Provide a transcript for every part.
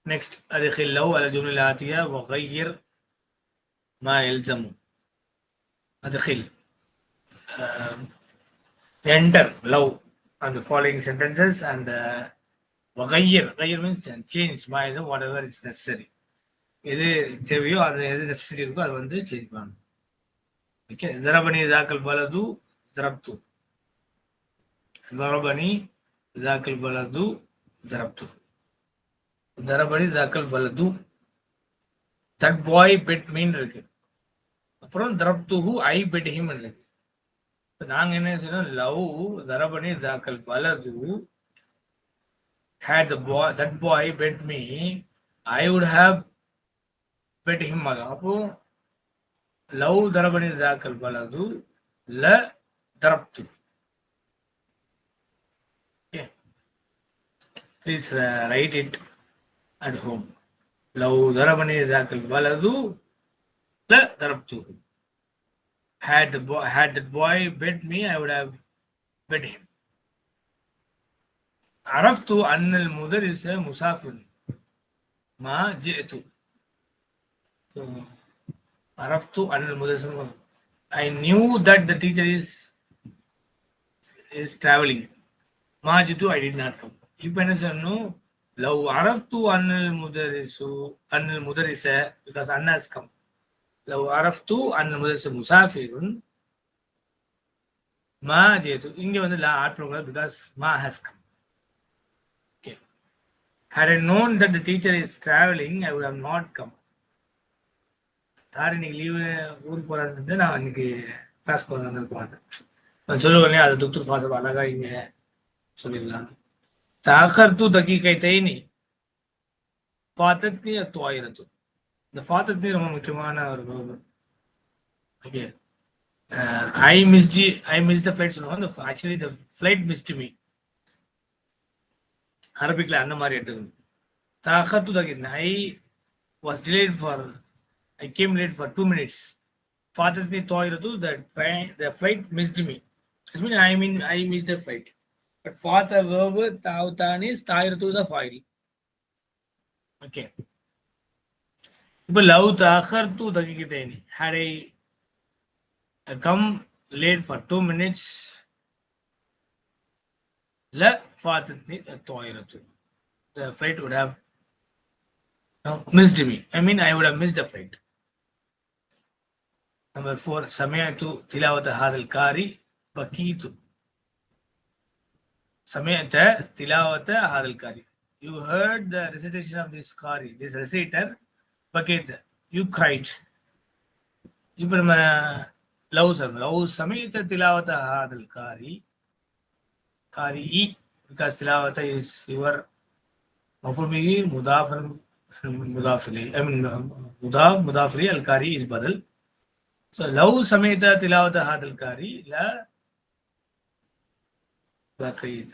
next أدخل لو على الجملة الآتية وغير ما يلزم. أدخل enter لو on the following sentences and غير means change ما يلزم whatever is necessary. எது தேவையோ அது எது நெசசரி இருக்கோ அதை வந்து சேஞ்ச் பண்ணணும். Okay, ضربني ذاك البلد ضربته. ضربني ذاك البلد ضربته. ضربني ذاك البلد. that boy bit me இருக்கு. அப்புறம் ضربته I bit him இருக்கு. நாங்க என்ன செய்யணும், love ضربني ذاك البلد had the boy that boy bit me I would have bit him. அப்போ லவ் ضربني ذاك البلد ல ضربته. okay, please write it at home. لو ضربني ذاك الولد لا ضربته. had that boy bit me I would have bit him. عرفت أن المدرس مسافر ما جئت. عرفت أن المدرس I knew that the teacher is traveling. ما جئت I did not come. இப்போ என்ன சொல்லணும், لو عرفت أن المدرس because أن has come. لو عرفت أن المدرس مسافر ما جئت. இங்கே வந்து லா add பண்ணக்கூடாது because ما has come. okay, had I known that the teacher is traveling I would have not come. Sir இன்னைக்கு leave ஊருக்கு போறான்னு நான் இன்னைக்கு கிளாஸ்க்கு வந்துருக்க மாட்டேன். நான் சொல்லுவேன் அதை துக்தூர் ஃபாசப் அழகா இங்க சொல்லிடலாம். தாக்கர்த்து தகீகைத்தைனி ஃபாத்தத்னி அத்வாயிரத்து. இந்த ஃபாத்தத்னி ரொம்ப முக்கியமான ஒரு வேர்பு. Okay, I miss the flight சொல்லுவாங்க. Actually the flight missed me. அரபிக்ல அந்த மாதிரி எடுத்துக்கணும். தாக்கர்த்து தகீகைத்தைனி I was delayed for I came late for 2 minutes. Fatatni toiratu, the flight missed me. I missed the flight. But fata verb tautan is toiratu the file. Okay. But law ta'akhartu daqiqatayn. Had I come late for 2 minutes, la fatatni toiratu. The flight would have missed me. I would have missed the flight. Number 4, سمعت تلاوة هذا القارئ بكيت. سمعت تلاوة هذا القارئ. You heard the recitation of this qari, this reciter. بكيت, you cried. இப்போ நம்ம love سمعت تلاوة هذا القارئ. قارئ because تلاوة is your مفعول به مضاف إليه. مضاف إليه. القارئ is بدل. So, لو سمعت تلاوة هذا القارئ لا بقيت.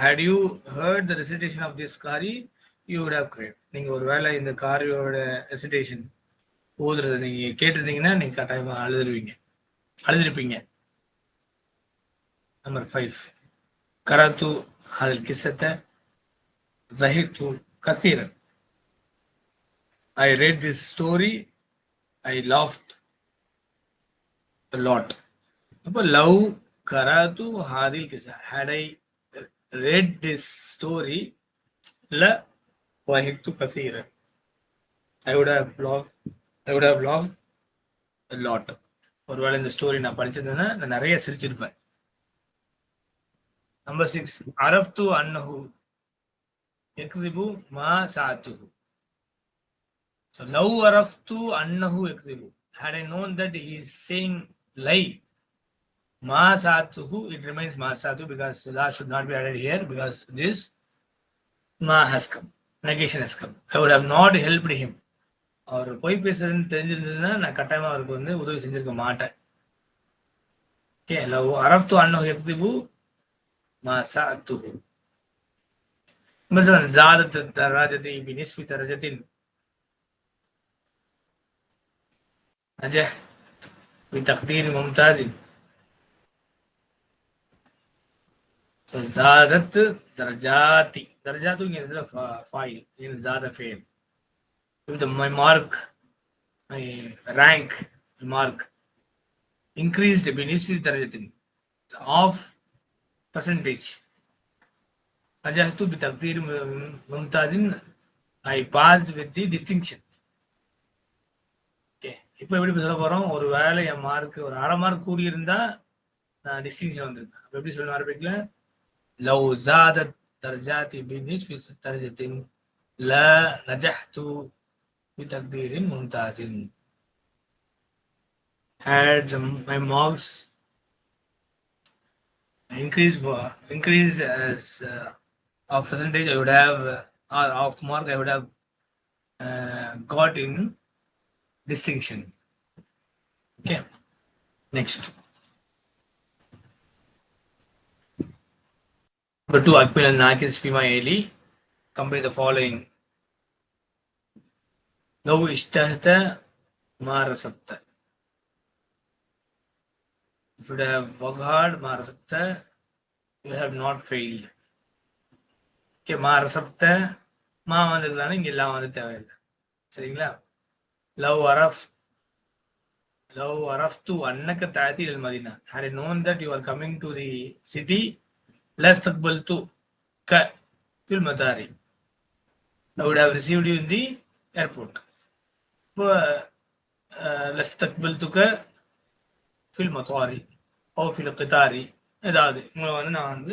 Had you heard the recitation of this qari, you would have cried. நீங்க ஒருவேளை இந்த காரியோட recitation ஓதுறதை நீங்க கேட்டிருந்தீங்கன்னா நீங்க கட்டாயமா அழுதுருப்பீங்க. Number 5, கராத்து ஹாதில் கிஸ்ஸத்தை ضحكت كثيرا. I read this story, I laughed a lot. அப்போ love கராத்து ஹாதில் கிஸ்ஸா, had I read this story ல ضحكت كثيرا, I would have laughed a lot. ஒருவேளை இந்த ஸ்டோரி நான் படிச்சிருந்தேன்னா நான் நிறைய சிரிச்சிருப்பேன். Number 6, عرفت أنه يكذب ما ساعته. So, لو عرفت أنه يكذب, had I known that he is saying lie, ما ساعته, it remains ما ساعته because la should not be added here because this ما has come, negation has come. I would have not helped him. அவர் பொய் பேசுறதுன்னு தெரிஞ்சிருந்ததுன்னா நான் கட்டாயமா அவருக்கு வந்து உதவி செஞ்சிருக்க மாட்டேன். Okay, لو عرفت أنه يكذب ما ساعته. مثلا زادت الدراجة بنصف درجة. نجحت بتقدير ممتاز. زادت درجاتي Darajatu is a file in Zada fail. If my mark, my rank, my mark increased بنسبة درجة of percentage. نجحت بتقدير ممتاز. I passed with the distinction. Okay. இப்போ எப்படி சொல்ல போறோம்? ஒரு வேலை என் மார்க் ஒரு அரை மார்க் கூடி இருந்தா நான் டிஸ்டிங்ஷன் வந்திருப்பேன். அப்ப எப்படி சொல்லணும் ஆரம்பிக்கல? لو زادت درجاتي بنصف درجة لا نجحت بتقدير ممتاز. Had my marks increased as of percentage, I would have or of mark I would have got in distinction. Okay, next. Number 2, Akbil and Nakis Fima Eli. Complete the following. لو اشتهت ما رسبت. If you have worked hard, ما رسبت, you have not failed. Okay, ما رسبت ما வந்திருக்கானே இங்க எல்லாம் வந்து தேவையில்லை. சரிங்களா? لو عرفت أنك تأتي إلى المدينة. Had I known that you are coming to the city, لاستقبلتك في المطار. I would have received you in the airport. لاستقبلتك في المطار أو في القطار. ஏதாவது உங்களை வந்து நான்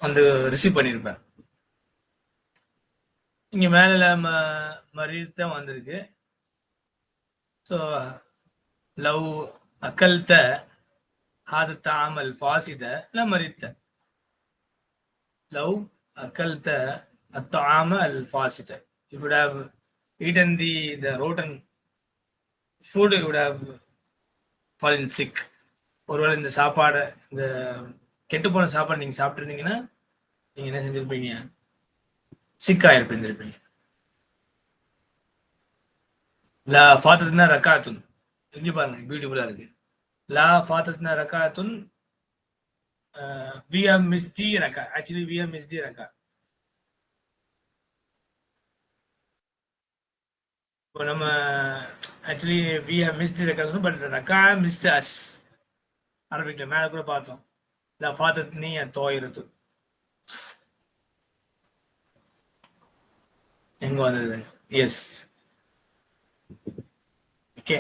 வந்து ரிசீவ் பண்ணியிருப்பேன். இங்க மேல மரீத் தான் வந்திருக்கு. So لو أكلت هذا الطعام الفاسد لمرضت. لو أكلت الطعام الفاسد, if you would have eaten the rotten food, you would have fallen sick. ஒருவேளை இந்த சாப்பாடு இந்த கெட்டு போன சாப்பாடு நீங்க சாப்பிட்டுருந்தீங்கன்னா நீங்க என்ன செஞ்சிருப்பீங்க? சிக்கா இருப்பீங்க. லா ஃபாத்தத்னா ரக்காத்துன். இங்க பாருங்க, பியூட்டிஃபுல்லா இருக்கு. லா ஃபாத்தத்னா ரக்காத்துன். we have missed the ரக்கா. Actually we have missed the ரக்கா. இப்போ நம்ம actually we have missed the ரக்கா, but ரக்கா missed us. அரபிக்ல மேல கூட பார்த்தோம். லா ஃபாத்தத்னி தோயிரத்து எங்க வந்தது? எஸ். ஓகே.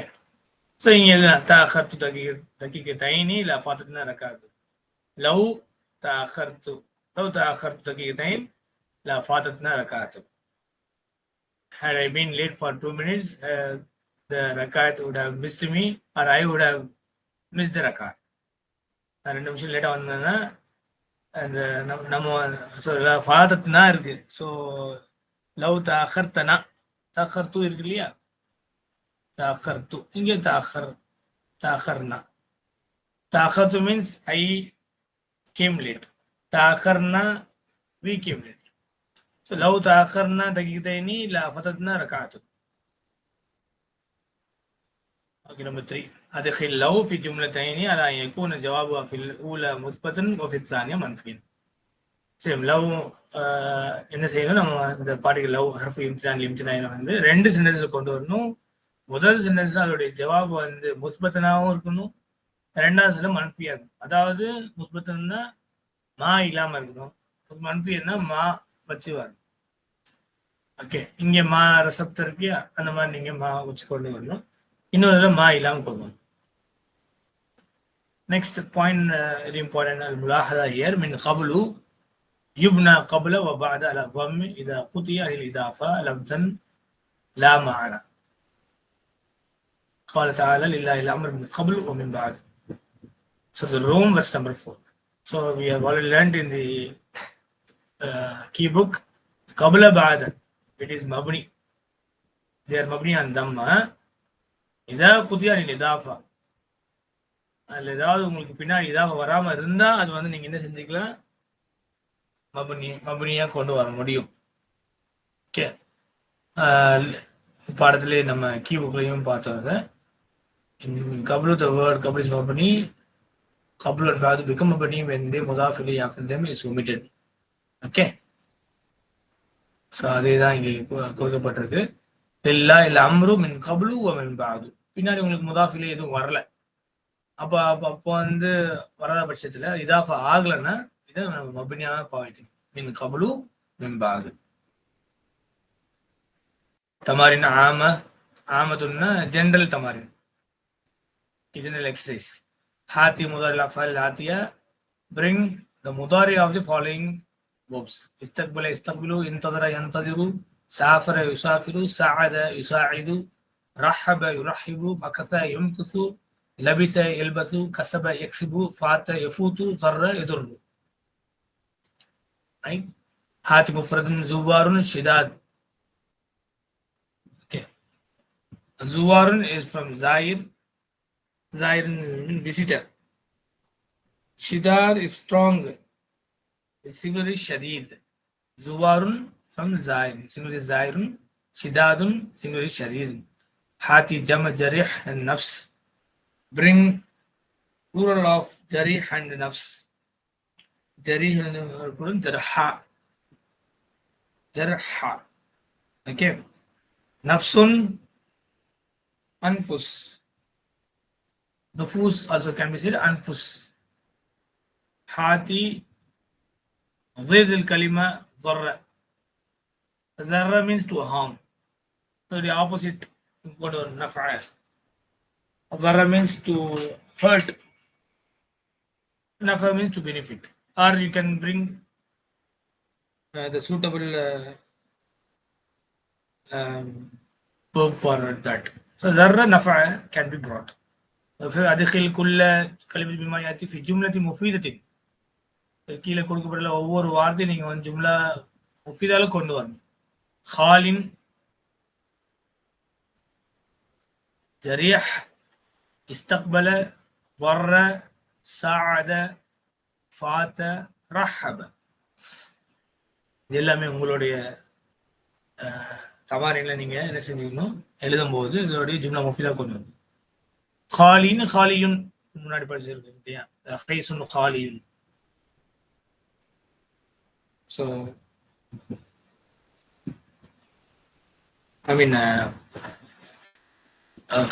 ஸோ இங்கே தஅخرت دقيقتين لا فاتتنا ركعة. لو تأخرت دقيقتين لا فاتتنا ركعة. Had I been late for 2 minutes, the rakat would have missed me, or I would have missed the rakat. 2 நிமிஷம் லேட்டா வந்தேன்னா அந்த நம்ம ஸோ ஃபாதத்னா இருக்கு. ஸோ லவ் தஅخرتنا தஅخرت இருக்கு இல்லையா? தஅخرت இங்கே தஅخرنا. تأخرت means I came late. تأخرنا we came late. So لو تأخرنا دقيقتين لفاتتنا ركعة. Okay, number 3. أدخل لو في جملتين على أن يكون جوابها في الأولى مثبتا وفي الثانية منفيا. சரி, லவ் என்ன செய்யணும்? நம்ம இந்த பாட்டுக்கு லவ் ஹர்ஃபு இம்தினான் வந்து 2 சென்டென்ஸ்ல கொண்டு வரணும். முதல் சென்டென்ஸ்ல அதோடைய ஜவாப் வந்து முஸ்பத்தனாவும் இருக்கணும், 2வது மன்ஃபியா இருக்கும். அதாவது முஸ்பத்தன்னா மா இல்லாம இருக்கணும், மன்ஃபியன்னா மா வச்சு வரணும். ஓகே, இங்க மா ரசப்த இருக்கு, அந்த மாதிரி நீங்க மா வச்சு கொண்டு வரணும். இன்னொரு மா இல்லாம கொண்டு வரணும். Next point very important. الملاحظة here من قبل يبنى قبل وبعد على الضم إذا قطع للإضافة لفظا لا معنى. قال تعالى لله الأمر من قبل ومن بعد. So the Rum verse number 4. So we have already learned in the key book قبل بعد. It is mabni. They are mabni on dhamma. إذا قطع للإضافة. அதில் ஏதாவது உங்களுக்கு பின்னாடி இதாக வராமல் இருந்தால் அது வந்து நீங்கள் என்ன செஞ்சுக்கலாம்? மபனியாக கொண்டு வர முடியும். ஓகே, பாடத்திலே நம்ம கீ புக்லையும் பார்த்தோம். கபலு த வேர்ட் கபல் இஸ் மபனி qablu and ba'du become mabni when the mudaf ilayhi after them is omitted. Okay, so அதேதான் இங்கே கொடுக்கப்பட்டிருக்கு. இல்லா இல்ல அம்ரு மின் கப்லு வ மின் பஅது. பின்னாடி உங்களுக்கு முதாஃப் இலைஹி எதுவும் வரல, அப்போ வந்து வராத பட்சத்துல இதாஃபா ஆகலைன்னா இதை நம்ம மப்னியாக பாவிக்கணும். மின் கப்லு மின் பஅது. தமாரின் ஆமதுன்னா general தமாரின், general exercise. Hati mudari al-af'al al-atiya, bring the mudari of the following verbs. Istaqbala yastaqbilu, intadara yantadiru, safara yusafiru, sa'ada yusa'idu, rahaba yurahibu, makatha yumkuthu, labitha yalbathu, kasaba yaksibu, fata yafutu, darra yadurru. Right? Hati mufradun zuwarun shidad. Okay. Zuwarun is from Zair. Zair means visitor. Shidad is strong. Singular is Shadid. Zuwarun from Zair. Singular is Zairun. Shidadun. Singular is Shadid. Hati Jama Jarih and Nafs. Bring plural of Jarih and Nafs. Jarih and Jarha. Jarha. Okay. Nafsun. Anfus. Nufus also can be said anfus. Hati ضد الكلمة ضر. ضر means to harm. So the opposite go to نفع. ضر means to hurt. نفع means to benefit. Or you can bring the suitable verb for that. So ضر نفع can be brought. أدخل كل كلمة بما يأتي في جملة مفيدة. கீழே கொடுக்கப்பட்ட ஒவ்வொரு வார்த்தையும் நீங்க வந்து ஜும்லா முஃபிதால கொண்டு வரணும். ஹாலின், ஜரீஹ், இஸ்தக்பல, வர்ர, சாஅத, ஃபாத, ரஹப. இது எல்லாமே உங்களுடைய தமாரின்ல நீங்க என்ன செஞ்சுக்கணும், எழுதும்போது இதோடைய ஜும்லா முஃபிதா கொண்டு வரணும். ஹாலின், ஹாலியுன் முன்னாடி படிச்சிருக்கோம் இல்லையா, கைசுன் ஹாலியுன். So, I mean,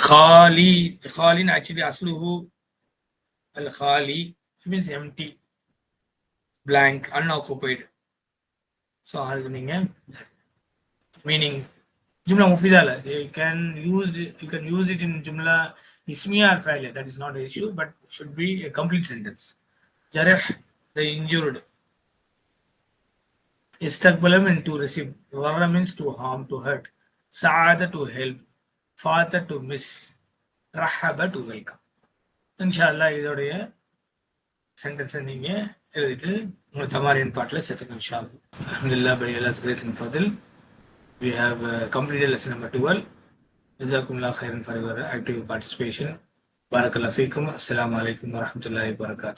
Khalin actually asluhu al-khali means empty, blank, unoccupied. So, meaning jumla mufidala. You can use it in jumla ismiya or fa'iliya. That is not an issue, but should be a complete sentence. Jarih, the injured. Istaqbala means to receive. Warra means to harm, to hurt. Sa'ada to help. Fata to miss. Rahaba to welcome. Inshallah, இதோடைய சென்டென்ஸை நீங்க எழுதிட்டு உங்க தமாரின் பாட்டில் சேர்த்துக்கணும் இன்ஷாஅல்லாஹ். அல்ஹம்துலில்லாஹ் by Allah's grace and fadl, we have completed lesson number 12. Jazakumullah khairan for your active participation. Barakallahu feekum. Assalamu alaikum wa rahmatullahi wa barakatuh.